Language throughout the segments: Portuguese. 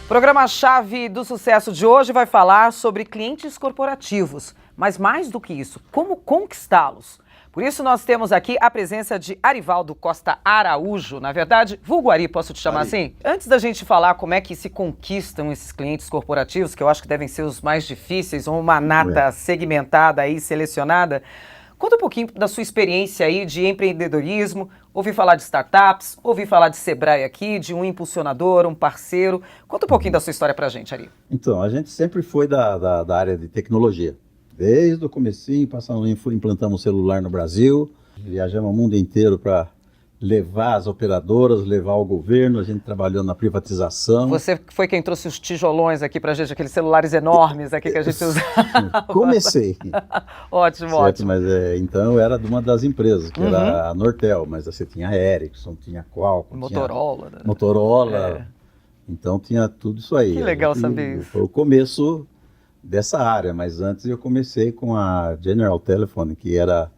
Programa-chave do sucesso de hoje vai falar sobre clientes corporativos, mas mais do que isso, como conquistá-los. Por isso nós temos aqui a presença de Arivaldo Costa Araújo, na verdade, vulgo Ari, posso te chamar assim? Antes da gente falar como é que se conquistam esses clientes corporativos, que eu acho que devem ser os mais difíceis, ou uma nata segmentada aí, selecionada, conta um pouquinho da sua experiência aí de empreendedorismo. Ouvi falar de startups, ouvi falar de Sebrae aqui, de um impulsionador, um parceiro. Conta um pouquinho da sua história pra gente, Ari. Então, a gente sempre foi da área de tecnologia. Desde o comecinho, implantamos celular no Brasil, viajamos o mundo inteiro para levar as operadoras, levar o governo, a gente trabalhou na privatização. Você foi quem trouxe os tijolões aqui pra gente, aqueles celulares enormes aqui que a gente usava. Comecei. Ótimo, certo, ótimo. Mas então eu era de uma das empresas, que era a Nortel, mas você tinha a Ericsson, tinha a Qualcomm, Motorola. Tinha Motorola, então tinha tudo isso aí. Que legal saber isso. Foi o começo dessa área, mas antes eu comecei com a General Telephone, que era...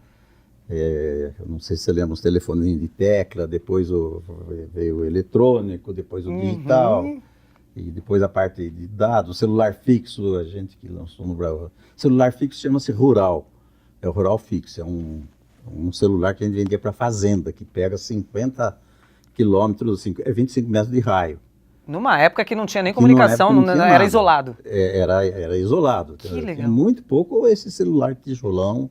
eu não sei se você lembra, os telefones de tecla, depois veio o eletrônico, depois o digital, e depois a parte de dados, celular fixo, a gente que lançou no Brasil. Celular fixo chama-se Rural, é o Rural Fixo, é um celular que a gente vendia para fazenda, que pega 50 quilômetros, 25 metros de raio. Numa época que não tinha nem comunicação, não era nada. Isolado. Era isolado. Que legal. Tinha muito pouco esse celular tijolão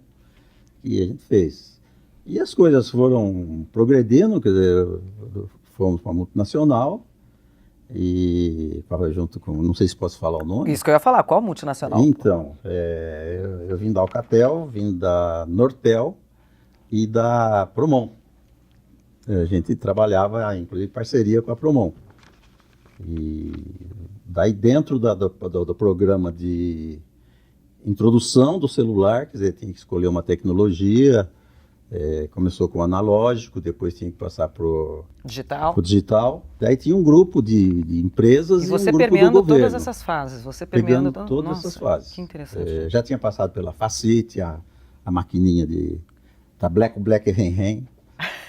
que a gente fez. E as coisas foram progredindo, quer dizer, fomos para a multinacional e junto com, não sei se posso falar o nome. Isso que eu ia falar, qual multinacional? Então, eu vim da Alcatel, vim da Nortel e da Promon. A gente trabalhava, inclusive, em parceria com a Promon. E daí dentro do programa de introdução do celular, quer dizer, tinha que escolher uma tecnologia, começou com o analógico, depois tinha que passar para o digital. Daí tinha um grupo de empresas e um grupo do governo. E você permeando todas essas fases, pegando todas essas fases. Que interessante. Já tinha passado pela Facit, a maquininha da Black Ren,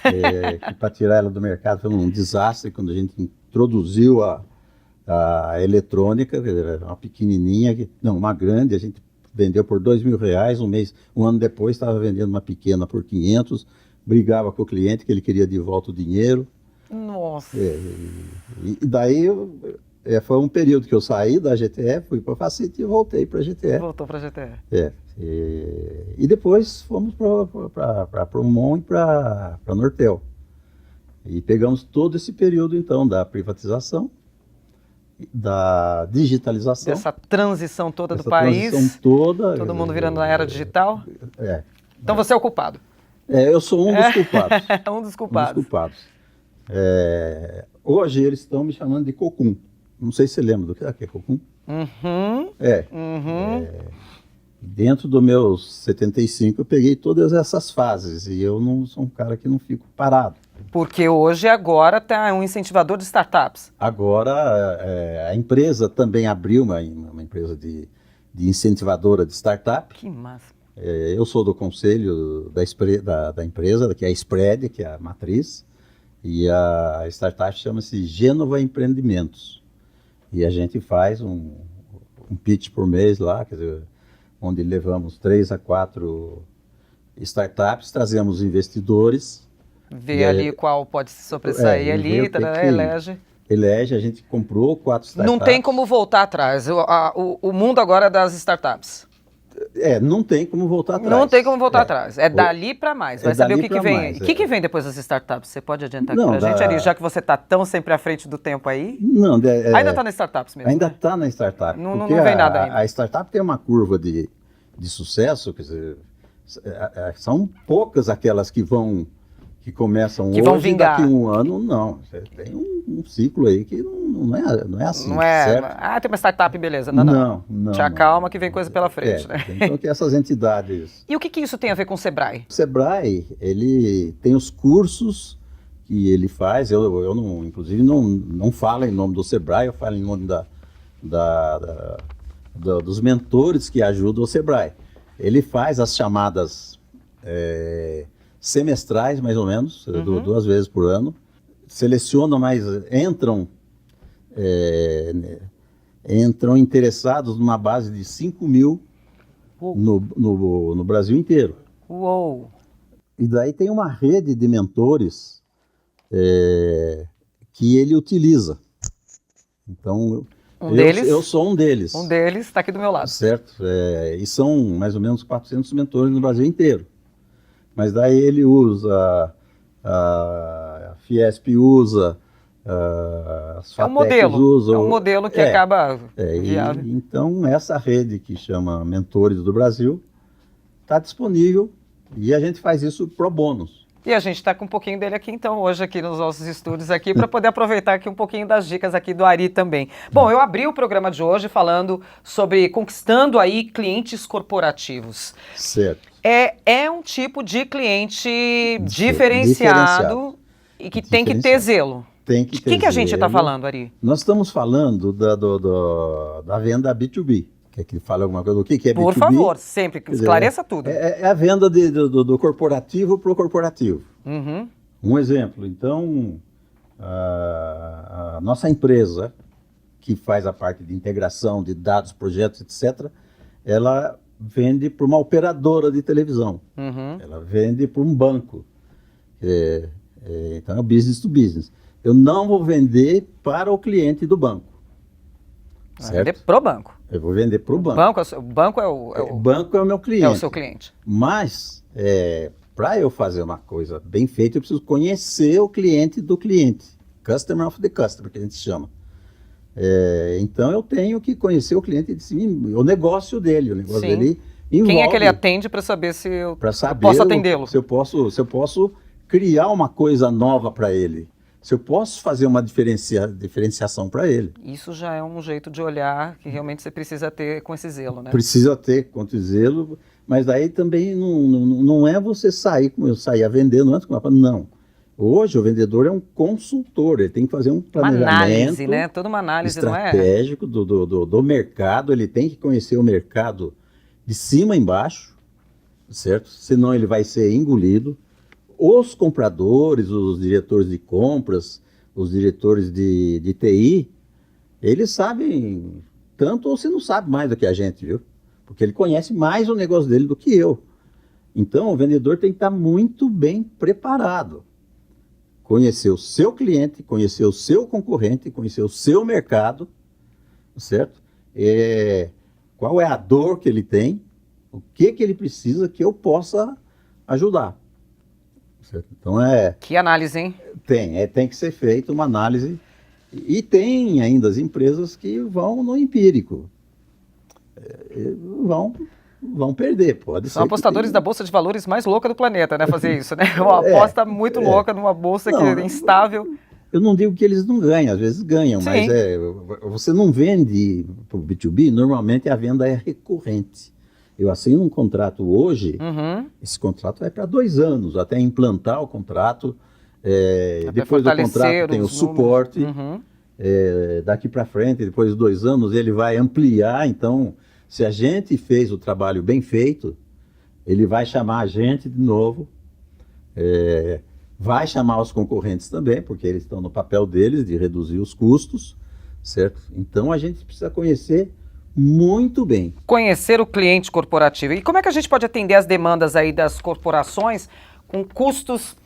que para tirar ela do mercado foi um desastre quando a gente introduziu a eletrônica, era uma pequenininha, uma grande, a gente vendeu por R$2.000, um ano depois estava vendendo uma pequena por 500, brigava com o cliente que ele queria de volta o dinheiro. Nossa! E daí foi um período que eu saí da GTE, fui para a Facit e voltei para a GTE. Voltou para a GTE. E depois fomos para a Promon e para a Nortel. E pegamos todo esse período, então, da privatização, da digitalização. Dessa transição toda do país. Todo mundo virando na era digital. Então você é o culpado. Eu sou um dos culpados. Um dos culpados. Hoje eles estão me chamando de Cocum. Não sei se você lembra do que é Cocum. Dentro dos meus 75 eu peguei todas essas fases e eu não sou um cara que não fico parado. Porque agora está um incentivador de startups. Agora a empresa também abriu uma empresa de incentivadora de startup. Que massa. Eu sou do conselho da empresa, que é a Spread, que é a matriz, e a startup chama-se Gênova Empreendimentos. E a gente faz um pitch por mês lá, quer dizer, onde levamos 3 a 4 startups, trazemos investidores. Vê ali qual pode se sobressair ali, elege, a gente comprou 4 startups. Não tem como voltar atrás, o mundo agora é das startups. Não tem como voltar atrás. Não tem como voltar atrás, dali para mais. Vai saber o que vem aí. O que vem depois das startups? Você pode adiantar aqui pra gente, Ari, já que você está tão sempre à frente do tempo aí? Não, ainda está nas startups mesmo? Ainda está na startup. Não vem nada ainda. A startup tem uma curva de sucesso, quer dizer, são poucas aquelas que começam hoje vão vingar. Daqui a um ano, não. Você tem um ciclo aí que não é assim, não é, certo? Tem uma startup, beleza. Não. Te acalma que vem coisa pela frente, né? Então, que essas entidades... E o que isso tem a ver com o Sebrae? O Sebrae, ele tem os cursos que ele faz, eu não, inclusive não falo em nome do Sebrae, eu falo em nome dos mentores que ajudam o Sebrae. Ele faz as chamadas... semestrais, mais ou menos, 2 vezes por ano, selecionam, mas entram entram interessados numa base de 5 mil no Brasil inteiro. Uou! E daí tem uma rede de mentores que ele utiliza. Então, eu sou um deles. Um deles está aqui do meu lado. Certo. E são mais ou menos 400 mentores no Brasil inteiro. Mas daí ele usa, a Fiesp usa, as FATECs usam. É um modelo que acaba viável. Então, essa rede que chama Mentores do Brasil está disponível e a gente faz isso pro bônus. E a gente está com um pouquinho dele aqui, então, hoje aqui nos nossos estúdios aqui, para poder aproveitar aqui um pouquinho das dicas aqui do Ari também. Bom, eu abri o programa de hoje falando sobre conquistando aí clientes corporativos. Certo. É um tipo de cliente diferenciado e que tem que ter zelo. Tem que ter zelo. O que a gente está falando, Ari? Nós estamos falando da venda B2B. Quer que fale alguma coisa do que é B2B? Por favor, sempre, esclareça tudo. É a venda do corporativo para o corporativo. Uhum. Um exemplo, então, a nossa empresa, que faz a parte de integração de dados, projetos, etc., ela vende para uma operadora de televisão. Uhum. Ela vende para um banco. Então, é o business to business. Eu não vou vender para o cliente do banco. Vai vender pro banco. Eu vou vender para o banco. O banco é o banco é o meu cliente. É o seu cliente. Mas, para eu fazer uma coisa bem feita, eu preciso conhecer o cliente do cliente. Customer of the customer, que a gente chama. Então, eu tenho que conhecer o cliente, o negócio dele. O negócio dele envolve. Quem é que ele atende para saber se eu posso atendê-lo? Se eu posso criar uma coisa nova para ele. Se eu posso fazer uma diferenciação para ele. Isso já é um jeito de olhar que realmente você precisa ter com esse zelo, né? Precisa ter com esse zelo, mas daí também não é você sair como eu saía vendendo antes. Não. Hoje o vendedor é um consultor, ele tem que fazer um planejamento. Uma análise, né? Toda uma análise, estratégico do mercado, ele tem que conhecer o mercado de cima a embaixo, certo? Senão ele vai ser engolido. Os compradores, os diretores de compras, os diretores de TI, eles sabem tanto ou se não sabe mais do que a gente, viu? Porque ele conhece mais o negócio dele do que eu. Então, o vendedor tem que estar muito bem preparado. Conhecer o seu cliente, conhecer o seu concorrente, conhecer o seu mercado, certo? Qual é a dor que ele tem, o que ele precisa que eu possa ajudar. Certo? Então Que análise, hein? Tem que ser feita uma análise. E tem ainda as empresas que vão no empírico. Vão perder, pode ser. São apostadores da Bolsa de Valores mais louca do planeta, né? Fazer isso, né? Uma aposta muito louca numa bolsa que é instável. Eu não digo que eles não ganham, às vezes ganham, Sim. Mas você não vende para o B2B, normalmente a venda é recorrente. Eu assino um contrato hoje, esse contrato vai para 2 anos, até implantar o contrato. Depois do contrato tem o suporte. Daqui para frente, depois de 2 anos, ele vai ampliar. Então, se a gente fez o trabalho bem feito, ele vai chamar a gente de novo. Vai chamar os concorrentes também, porque eles estão no papel deles de reduzir os custos, certo? Então, a gente precisa conhecer muito bem. Conhecer o cliente corporativo. E como é que a gente pode atender as demandas aí das corporações com custos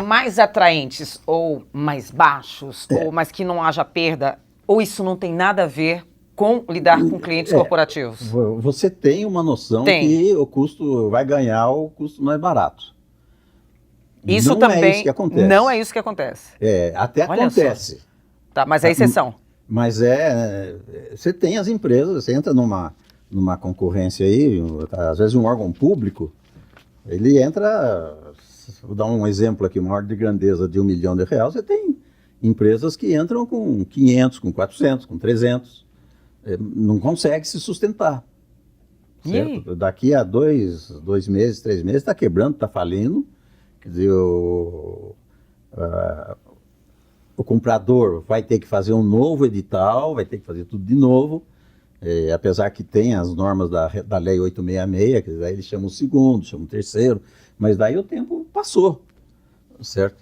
mais atraentes ou mais baixos, mas que não haja perda? Ou isso não tem nada a ver com lidar com clientes corporativos? Você tem uma noção que o custo vai ganhar o custo mais barato. Isso não também é isso que acontece. Não é isso que acontece. Até Olha acontece. Só. Tá, mas é exceção. Mas você tem as empresas, você entra numa concorrência aí, às vezes um órgão público, ele entra, vou dar um exemplo aqui, uma ordem de grandeza de R$1 milhão, você tem empresas que entram com 500, com 400, com 300, não consegue se sustentar. Certo? Daqui a 2 meses, 3 meses, está quebrando, está falindo, quer dizer, o comprador vai ter que fazer um novo edital, vai ter que fazer tudo de novo, apesar que tem as normas da Lei 866, que daí eles chamam o segundo, chamam o terceiro, mas daí o tempo passou, certo?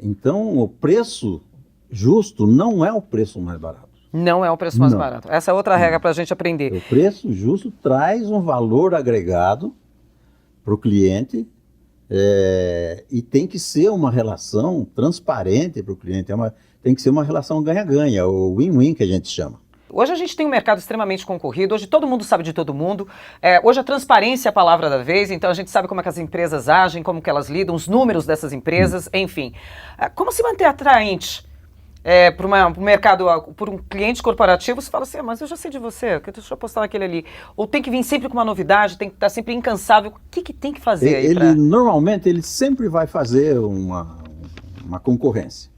Então, o preço justo não é o preço mais barato. Não é o preço mais Não. barato. Essa é outra regra para a gente aprender. O preço justo traz um valor agregado para o cliente e tem que ser uma relação transparente para o cliente. Tem que ser uma relação ganha-ganha, o win-win que a gente chama. Hoje a gente tem um mercado extremamente concorrido, hoje todo mundo sabe de todo mundo, hoje a transparência é a palavra da vez, então a gente sabe como é que as empresas agem, como que elas lidam, os números dessas empresas, enfim. Como se manter atraente para um mercado, por um cliente corporativo? Você fala assim, mas eu já sei de você, deixa eu postar naquele ali. Ou tem que vir sempre com uma novidade, tem que estar sempre incansável. O que tem que fazer aí? Normalmente ele sempre vai fazer uma concorrência.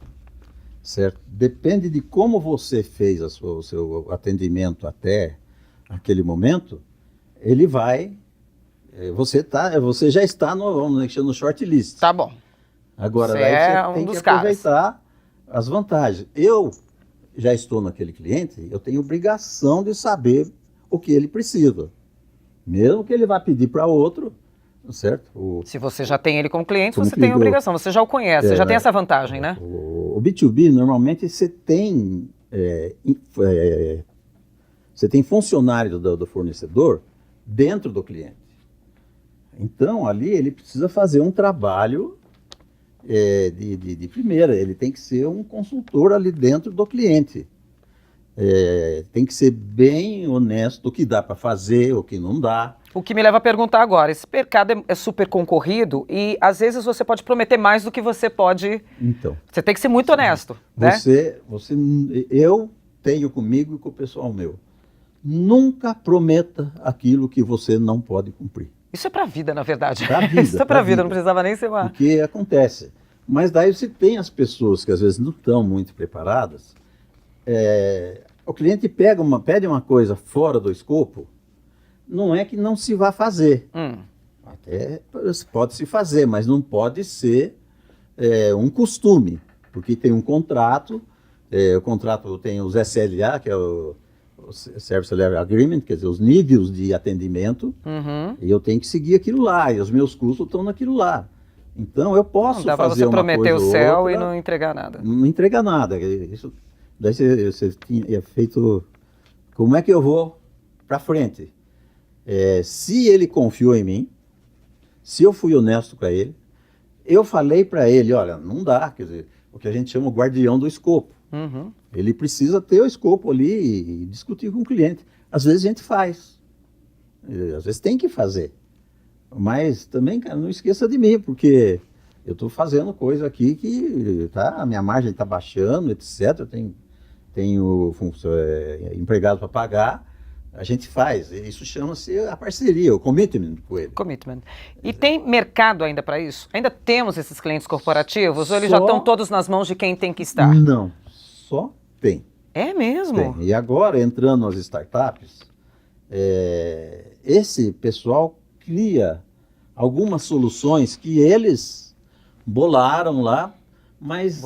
Certo? Depende de como você fez o seu atendimento até aquele momento, ele vai. Você já está no shortlist. Tá bom. Agora, você daí você tem que aproveitar as vantagens. Eu já estou naquele cliente, eu tenho obrigação de saber o que ele precisa. Mesmo que ele vá pedir para outro, certo? Se você já tem ele como cliente, você tem a obrigação, você já o conhece, você já tem essa vantagem, né? O B2B, normalmente, você tem funcionário do fornecedor dentro do cliente. Então, ali, ele precisa fazer um trabalho de primeira. Ele tem que ser um consultor ali dentro do cliente. Tem que ser bem honesto o que dá para fazer, o que não dá. O que me leva a perguntar agora, esse mercado é super concorrido e às vezes você pode prometer mais do que você pode... Então. Você tem que ser muito honesto, né? Eu tenho comigo e com o pessoal meu. Nunca prometa aquilo que você não pode cumprir. Isso é pra vida, na verdade. Pra vida, isso é pra vida, não precisava nem ser uma... Porque acontece. Mas daí você tem as pessoas que às vezes não estão muito preparadas. O cliente pede uma coisa fora do escopo, não é que não se vá fazer. Até pode se fazer, mas não pode ser um costume, porque tem um contrato, o contrato tem os SLA, que é o Service Level Agreement, quer dizer, os níveis de atendimento, e eu tenho que seguir aquilo lá, e os meus custos estão naquilo lá. Então eu posso fazer uma coisa ou outra... Não dá pra você prometer o céu e não entregar nada. Não entregar nada. Daí você tinha feito... Como é que eu vou para frente? Se ele confiou em mim, se eu fui honesto com ele, eu falei para ele, olha, não dá, quer dizer, o que a gente chama o guardião do escopo. Ele precisa ter o escopo ali e discutir com o cliente. Às vezes a gente faz, às vezes tem que fazer. Mas também, cara, não esqueça de mim, porque eu estou fazendo coisa aqui que a minha margem está baixando, etc. Eu tenho empregado para pagar. A gente faz, isso chama-se a parceria, o commitment com ele. Commitment. E tem mercado ainda para isso? Ainda temos esses clientes corporativos ou eles já estão todos nas mãos de quem tem que estar? Não, só tem. É mesmo? Tem. E agora, entrando nas startups, esse pessoal cria algumas soluções que eles bolaram lá, mas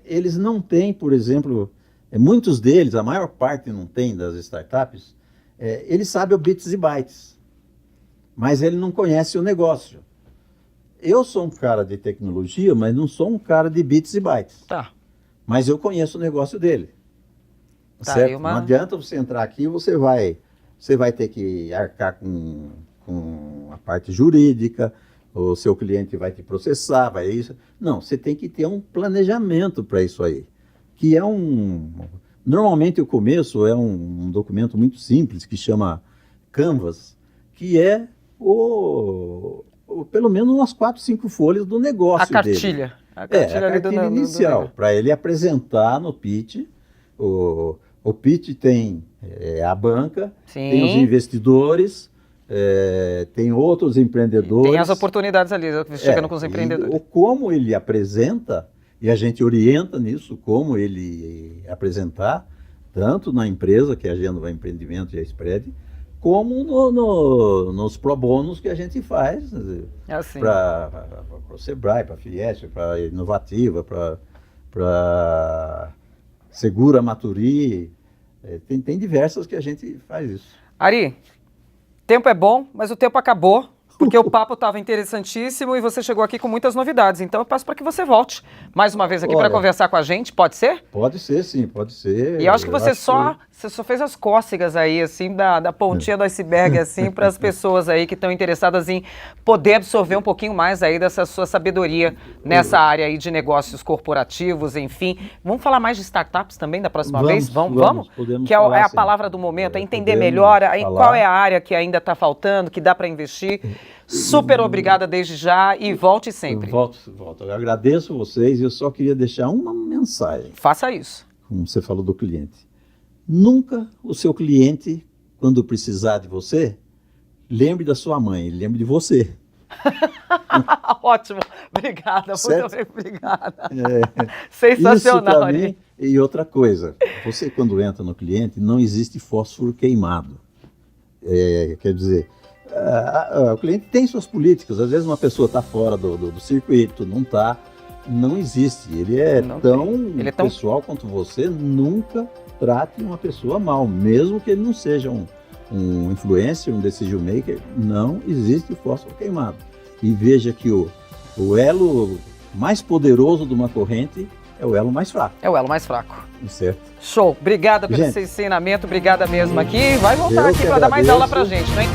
eles não têm, por exemplo, muitos deles, a maior parte não tem das startups, ele sabe o bits e bytes, mas ele não conhece o negócio. Eu sou um cara de tecnologia, mas não sou um cara de bits e bytes. Tá. Mas eu conheço o negócio dele. Tá, certo? Não adianta você entrar aqui e você vai ter que arcar com a parte jurídica, o seu cliente vai te processar, vai isso. Não, você tem que ter um planejamento para isso aí, que normalmente o começo é um documento muito simples que chama Canvas, que é pelo menos umas 4, 5 folhas do negócio dele. A cartilha inicial, para ele apresentar no pitch. O pitch tem a banca, Sim. Tem os investidores, tem outros empreendedores. Tem as oportunidades ali, chegando com os empreendedores. Como ele apresenta, e a gente orienta nisso, como ele apresentar, tanto na empresa, que é a Gênova Empreendimento e a Spread, como nos pro bonos que a gente faz assim. Para o Sebrae, para a Fiesp, para a Inovativa, para Segura Maturi. Tem diversas que a gente faz isso. Ari, tempo é bom, mas o tempo acabou. Porque o papo estava interessantíssimo e você chegou aqui com muitas novidades. Então eu peço para que você volte mais uma vez aqui para conversar com a gente. Pode ser? Pode ser, sim, pode ser. E eu acho que você só fez as cócegas aí, assim, da pontinha do iceberg, assim, para as pessoas aí que estão interessadas em poder absorver um pouquinho mais aí dessa sua sabedoria nessa área aí de negócios corporativos, enfim. Vamos falar mais de startups também da próxima vez? Vamos? Que é a palavra do momento, é entender melhor qual é a área que ainda está faltando, que dá para investir. Super obrigada desde já e volte sempre. Volto. Eu agradeço vocês e eu só queria deixar uma mensagem. Faça isso. Como você falou do cliente. Nunca o seu cliente, quando precisar de você, lembre da sua mãe, lembre de você. Ótimo. Obrigada. Certo? Muito obrigada. Sensacional. Isso pra mim. E outra coisa, você quando entra no cliente, não existe fósforo queimado. Quer dizer, o cliente tem suas políticas. Às vezes uma pessoa está fora do circuito, não está. Não existe. Ele é tão pessoal quanto você. Nunca trate uma pessoa mal, mesmo que ele não seja um influencer, um decision maker. Não existe fósforo queimado. E veja que o elo mais poderoso de uma corrente é o elo mais fraco. É o elo mais fraco. Certo. Show. Obrigada pelo seu ensinamento. Obrigada mesmo aqui. Vai voltar aqui para dar mais aula pra gente, não é?